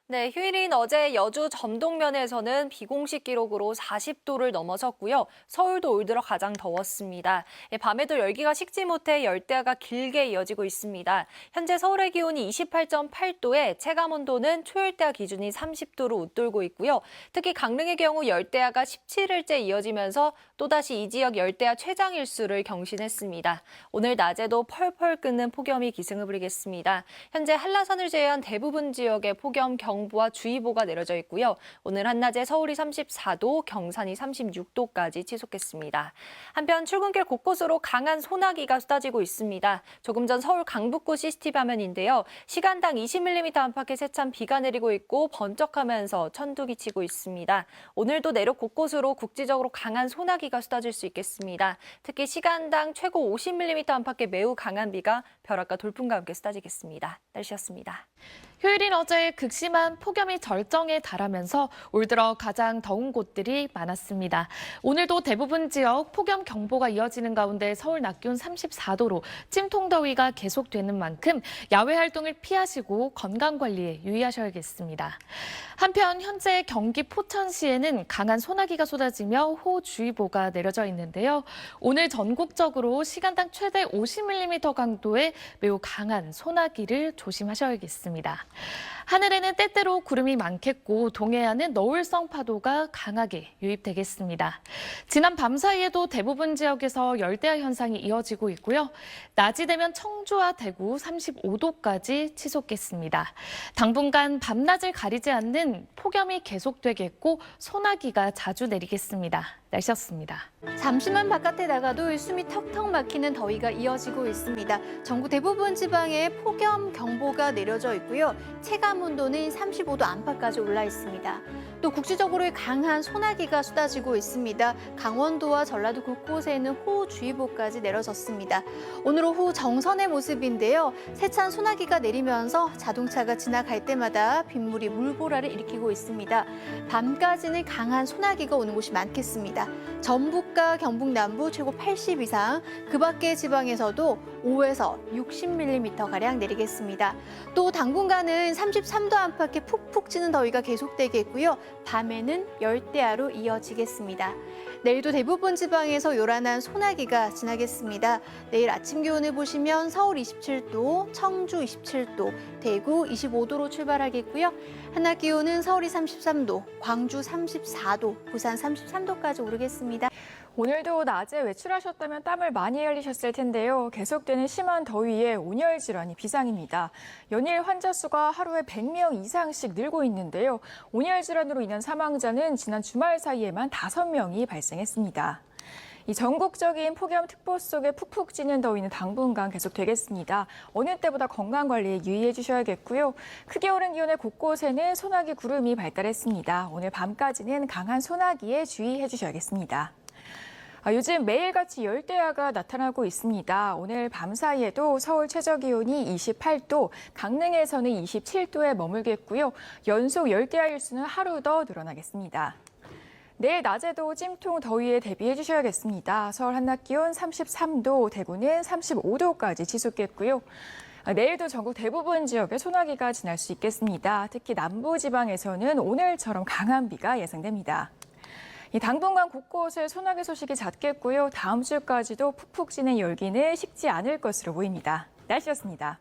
네, 휴일인 어제 여주 점동면에서는 비공식 기록으로 40도를 넘어섰고요. 서울도 올 들어 가장 더웠습니다. 밤에도 열기가 식지 못해 열대야가 길게 이어지고 있습니다. 현재 서울의 기온이 28.8도에 체감 온도는 초열대야 기준인 30도로 웃돌고 있고요. 특히 강릉의 경우 열대야가 17일째 이어지면서 또다시 이 지역 열대야 최장 일수를 경신했습니다. 오늘 낮에도 펄펄 끓는 폭염이 기승을 부리겠습니다. 현재 한라산을 제외한 대부분 지역에 폭염 경보와 주의보가 내려져 있고요. 오늘 한낮에 서울이 34도, 경산이 36도까지 치솟겠습니다. 한편 출근길 곳곳으로 강한 소나기가 쏟아지고 있습니다. 조금 전 서울 강북구 CCTV 화면인데요. 시간당 20mm 안팎의 세찬 비가 내리고 있고 번쩍하면서 천둥이 치고 있습니다. 오늘도 내륙 곳곳으로 국지적으로 강한 소나기가 쏟아질 수 있겠습니다. 특히 시간당 최고 50mm 안팎의 매우 강한 비가 벼락과 돌풍과 함께 쏟아지겠습니다. 날씨였습니다. 휴일인 어제 극심한 폭염이 절정에 달하면서 올 들어 가장 더운 곳들이 많았습니다. 오늘도 대부분 지역 폭염 경보가 이어지는 가운데 서울 낮 기온 34도로 찜통더위가 계속되는 만큼 야외 활동을 피하시고 건강관리에 유의하셔야겠습니다. 한편 현재 경기 포천시에는 강한 소나기가 쏟아지며 호우주의보가 내려져 있는데요. 오늘 전국적으로 시간당 최대 50mm 강도의 매우 강한 소나기를 조심하셔야겠습니다. 하늘에는 때때로 구름이 많겠고 동해안은 너울성 파도가 강하게 유입되겠습니다. 지난 밤 사이에도 대부분 지역에서 열대야 현상이 이어지고 있고요. 낮이 되면 청주와 대구 35도까지 치솟겠습니다. 당분간 밤낮을 가리지 않는 폭염이 계속되겠고 소나기가 자주 내리겠습니다. 날씨였습니다. 잠시만 바깥에 나가도 숨이 턱턱 막히는 더위가 이어지고 있습니다. 전국 대부분 지방에 폭염 경보가 내려져 있고요. 체감 온도는 35도 안팎까지 올라 있습니다. 또 국지적으로 강한 소나기가 쏟아지고 있습니다. 강원도와 전라도 곳곳에는 호우주의보까지 내려졌습니다. 오늘 오후 정선의 모습인데요. 세찬 소나기가 내리면서 자동차가 지나갈 때마다 빗물이 물보라를 일으키고 있습니다. 밤까지는 강한 소나기가 오는 곳이 많겠습니다. 전북과 경북 남부 최고 80 이상, 그 밖의 지방에서도 5에서 60mm가량 내리겠습니다. 또 당분간은 33도 안팎의 푹푹 찌는 더위가 계속되겠고요. 밤에는 열대야로 이어지겠습니다. 내일도 대부분 지방에서 요란한 소나기가 지나겠습니다. 내일 아침 기온을 보시면 서울 27도, 청주 27도, 대구 25도로 출발하겠고요. 한낮 기온은 서울이 33도, 광주 34도, 부산 33도까지 오르겠습니다. 오늘도 낮에 외출하셨다면 땀을 많이 흘리셨을 텐데요. 계속되는 심한 더위에 온열 질환이 비상입니다. 연일 환자 수가 하루에 100명 이상씩 늘고 있는데요. 온열 질환으로 인한 사망자는 지난 주말 사이에만 5명이 발생했습니다. 이 전국적인 폭염특보 속에 푹푹 찌는 더위는 당분간 계속되겠습니다. 어느 때보다 건강관리에 유의해 주셔야겠고요. 크게 오른 기온의 곳곳에는 소나기 구름이 발달했습니다. 오늘 밤까지는 강한 소나기에 주의해 주셔야겠습니다. 요즘 매일같이 열대야가 나타나고 있습니다. 오늘 밤 사이에도 서울 최저기온이 28도, 강릉에서는 27도에 머물겠고요. 연속 열대야 일수는 하루 더 늘어나겠습니다. 내일 낮에도 찜통 더위에 대비해 주셔야겠습니다. 서울 한낮 기온 33도, 대구는 35도까지 치솟겠고요. 내일도 전국 대부분 지역에 소나기가 지날 수 있겠습니다. 특히 남부지방에서는 오늘처럼 강한 비가 예상됩니다. 당분간 곳곳에 소나기 소식이 잦겠고요. 다음 주까지도 푹푹 찌는 열기는 식지 않을 것으로 보입니다. 날씨였습니다.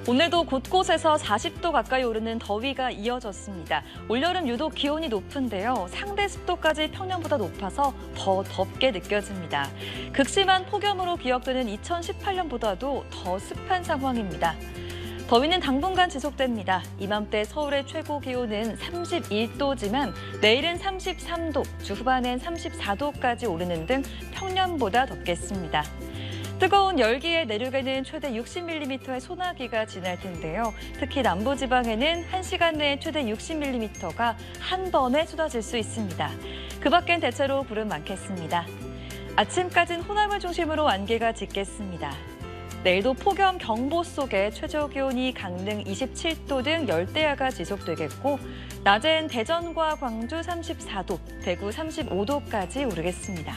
오늘도 곳곳에서 40도 가까이 오르는 더위가 이어졌습니다. 올여름 유독 기온이 높은데요. 상대 습도까지 평년보다 높아서 더 덥게 느껴집니다. 극심한 폭염으로 기억되는 2018년보다도 더 습한 상황입니다. 더위는 당분간 지속됩니다. 이맘때 서울의 최고 기온은 31도지만 내일은 33도, 주 후반엔 34도까지 오르는 등 평년보다 덥겠습니다. 뜨거운 열기에 내륙에는 최대 60mm의 소나기가 지날 텐데요. 특히 남부지방에는 1시간 내에 최대 60mm가 한 번에 쏟아질 수 있습니다. 그 밖엔 대체로 구름 많겠습니다. 아침까지는 호남을 중심으로 안개가 짙겠습니다. 내일도 폭염 경보 속에 최저 기온이 강릉 27도 등 열대야가 지속되겠고 낮엔 대전과 광주 34도, 대구 35도까지 오르겠습니다.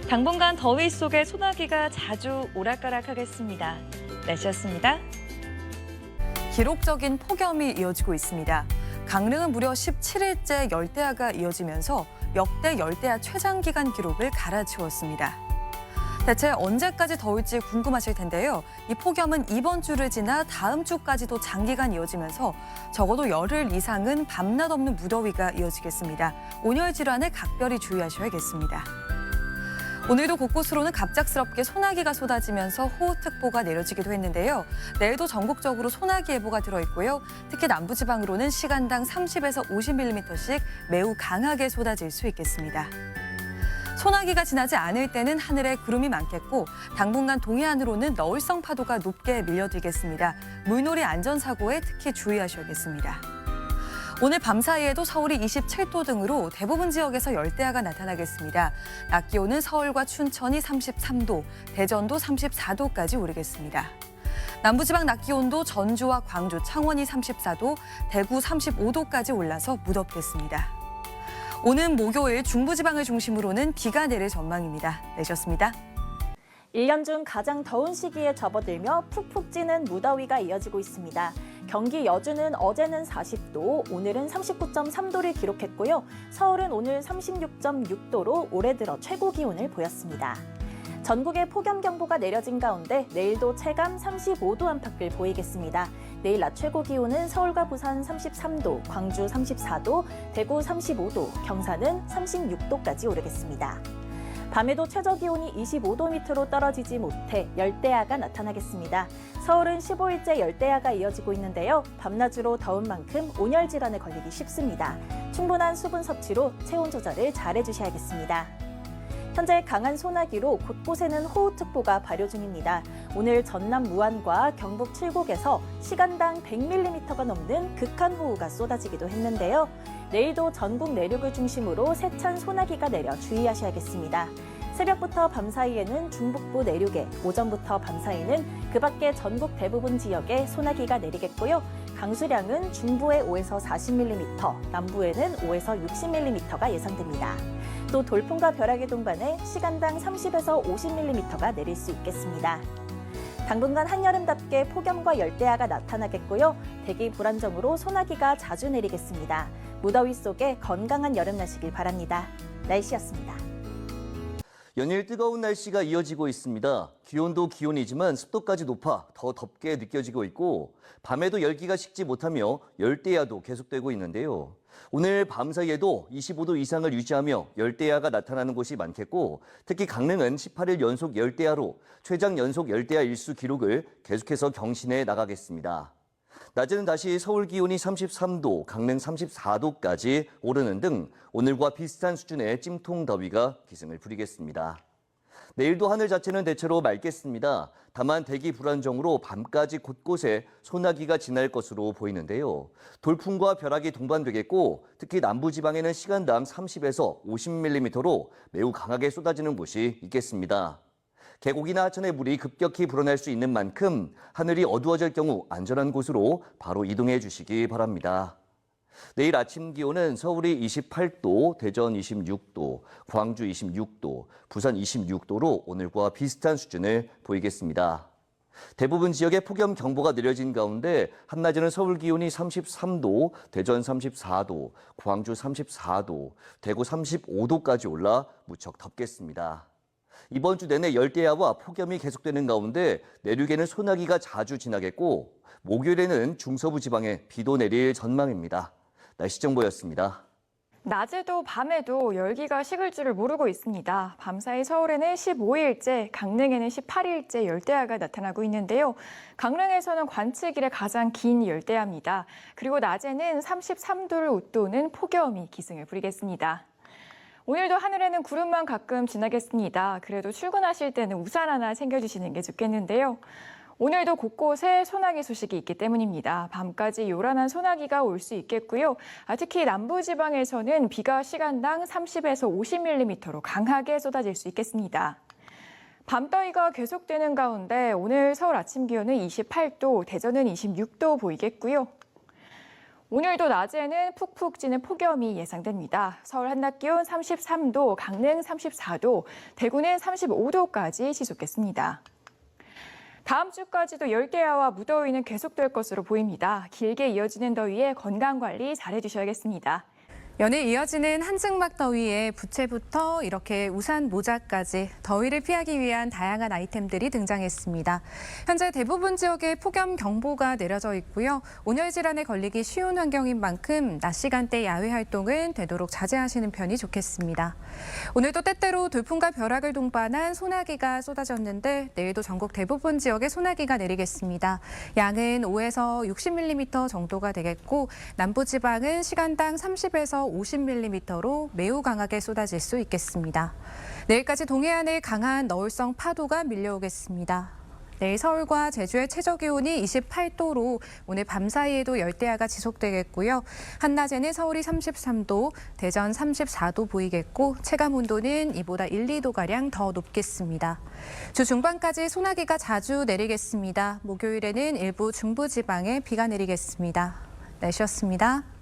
당분간 더위 속에 소나기가 자주 오락가락하겠습니다. 날씨였습니다. 기록적인 폭염이 이어지고 있습니다. 강릉은 무려 17일째 열대야가 이어지면서 역대 열대야 최장 기간 기록을 갈아치웠습니다. 대체 언제까지 더울지 궁금하실 텐데요. 이 폭염은 이번 주를 지나 다음 주까지도 장기간 이어지면서 적어도 열흘 이상은 밤낮 없는 무더위가 이어지겠습니다. 온열 질환에 각별히 주의하셔야겠습니다. 오늘도 곳곳으로는 갑작스럽게 소나기가 쏟아지면서 호우특보가 내려지기도 했는데요. 내일도 전국적으로 소나기 예보가 들어있고요. 특히 남부지방으로는 시간당 30에서 50mm씩 매우 강하게 쏟아질 수 있겠습니다. 소나기가 지나지 않을 때는 하늘에 구름이 많겠고 당분간 동해안으로는 너울성 파도가 높게 밀려들겠습니다. 물놀이 안전사고에 특히 주의하셔야겠습니다. 오늘 밤 사이에도 서울이 27도 등으로 대부분 지역에서 열대야가 나타나겠습니다. 낮 기온은 서울과 춘천이 33도, 대전도 34도까지 오르겠습니다. 남부지방 낮 기온도 전주와 광주, 창원이 34도, 대구 35도까지 올라서 무덥겠습니다. 오는 목요일 중부지방을 중심으로는 비가 내릴 전망입니다. 내셨습니다. 1년 중 가장 더운 시기에 접어들며 푹푹 찌는 무더위가 이어지고 있습니다. 경기 여주는 어제는 40도, 오늘은 39.3도를 기록했고요. 서울은 오늘 36.6도로 올해 들어 최고 기온을 보였습니다. 전국에 폭염경보가 내려진 가운데 내일도 체감 35도 안팎을 보이겠습니다. 내일 낮 최고 기온은 서울과 부산 33도, 광주 34도, 대구 35도, 경산은 36도까지 오르겠습니다. 밤에도 최저기온이 25도 밑으로 떨어지지 못해 열대야가 나타나겠습니다. 서울은 15일째 열대야가 이어지고 있는데요. 밤낮으로 더운 만큼 온열 질환에 걸리기 쉽습니다. 충분한 수분 섭취로 체온 조절을 잘 해주셔야겠습니다. 현재 강한 소나기로 곳곳에는 호우특보가 발효 중입니다. 오늘 전남 무안과 경북 칠곡에서 시간당 100mm가 넘는 극한호우가 쏟아지기도 했는데요. 내일도 전국 내륙을 중심으로 세찬 소나기가 내려 주의하셔야겠습니다. 새벽부터 밤 사이에는 중북부 내륙에, 오전부터 밤 사이는 그 밖에 전국 대부분 지역에 소나기가 내리겠고요. 강수량은 중부에 5에서 40mm, 남부에는 5에서 60mm가 예상됩니다. 또 돌풍과 벼락의 동반에 시간당 30에서 50mm가 내릴 수 있겠습니다. 당분간 한여름답게 폭염과 열대야가 나타나겠고요. 대기 불안정으로 소나기가 자주 내리겠습니다. 무더위 속에 건강한 여름 나시길 바랍니다. 날씨였습니다. 연일 뜨거운 날씨가 이어지고 있습니다. 기온도 기온이지만 습도까지 높아 더 덥게 느껴지고 있고 밤에도 열기가 식지 못하며 열대야도 계속되고 있는데요. 오늘 밤 사이에도 25도 이상을 유지하며 열대야가 나타나는 곳이 많겠고 특히 강릉은 18일 연속 열대야로 최장 연속 열대야 일수 기록을 계속해서 경신해 나가겠습니다. 낮에는 다시 서울 기온이 33도, 강릉 34도까지 오르는 등 오늘과 비슷한 수준의 찜통 더위가 기승을 부리겠습니다. 내일도 하늘 자체는 대체로 맑겠습니다. 다만 대기 불안정으로 밤까지 곳곳에 소나기가 지날 것으로 보이는데요. 돌풍과 벼락이 동반되겠고 특히 남부지방에는 시간당 30에서 50mm로 매우 강하게 쏟아지는 곳이 있겠습니다. 계곡이나 하천의 물이 급격히 불어날 수 있는 만큼 하늘이 어두워질 경우 안전한 곳으로 바로 이동해 주시기 바랍니다. 내일 아침 기온은 서울이 28도, 대전 26도, 광주 26도, 부산 26도로 오늘과 비슷한 수준을 보이겠습니다. 대부분 지역에 폭염 경보가 내려진 가운데 한낮에는 서울 기온이 33도, 대전 34도, 광주 34도, 대구 35도까지 올라 무척 덥겠습니다. 이번 주 내내 열대야와 폭염이 계속되는 가운데 내륙에는 소나기가 자주 지나겠고 목요일에는 중서부 지방에 비도 내릴 전망입니다. 날씨 정보였습니다. 낮에도 밤에도 열기가 식을 줄을 모르고 있습니다. 밤사이 서울에는 15일째, 강릉에는 18일째 열대야가 나타나고 있는데요. 강릉에서는 관측 이래 가장 긴 열대야입니다. 그리고 낮에는 33도를 웃도는 폭염이 기승을 부리겠습니다. 오늘도 하늘에는 구름만 가끔 지나겠습니다. 그래도 출근하실 때는 우산 하나 챙겨주시는 게 좋겠는데요. 오늘도 곳곳에 소나기 소식이 있기 때문입니다. 밤까지 요란한 소나기가 올 수 있겠고요. 특히 남부지방에서는 비가 시간당 30에서 50mm로 강하게 쏟아질 수 있겠습니다. 밤더위가 계속되는 가운데 오늘 서울 아침 기온은 28도, 대전은 26도 보이겠고요. 오늘도 낮에는 푹푹 찌는 폭염이 예상됩니다. 서울 한낮 기온 33도, 강릉 34도, 대구는 35도까지 지속겠습니다. 다음 주까지도 열대야와 무더위는 계속될 것으로 보입니다. 길게 이어지는 더위에 건강관리 잘해주셔야겠습니다. 연일 이어지는 한증막 더위에 부채부터 이렇게 우산, 모자까지 더위를 피하기 위한 다양한 아이템들이 등장했습니다. 현재 대부분 지역에 폭염경보가 내려져 있고요. 온열 질환에 걸리기 쉬운 환경인 만큼 낮 시간대 야외 활동은 되도록 자제하시는 편이 좋겠습니다. 오늘도 때때로 돌풍과 벼락을 동반한 소나기가 쏟아졌는데 내일도 전국 대부분 지역에 소나기가 내리겠습니다. 양은 5에서 60mm 정도가 되겠고 남부지방은 시간당 30에서 50mm로 매우 강하게 쏟아질 수 있겠습니다. 내일까지 동해안에 강한 너울성 파도가 밀려오겠습니다. 내일 서울과 제주의 최저기온이 28도로 오늘 밤 사이에도 열대야가 지속되겠고요. 한낮에는 서울이 33도, 대전 34도 보이겠고 체감온도는 이보다 1, 2도가량 더 높겠습니다. 주 중반까지 소나기가 자주 내리겠습니다. 목요일에는 일부 중부지방에 비가 내리겠습니다. 날씨였습니다.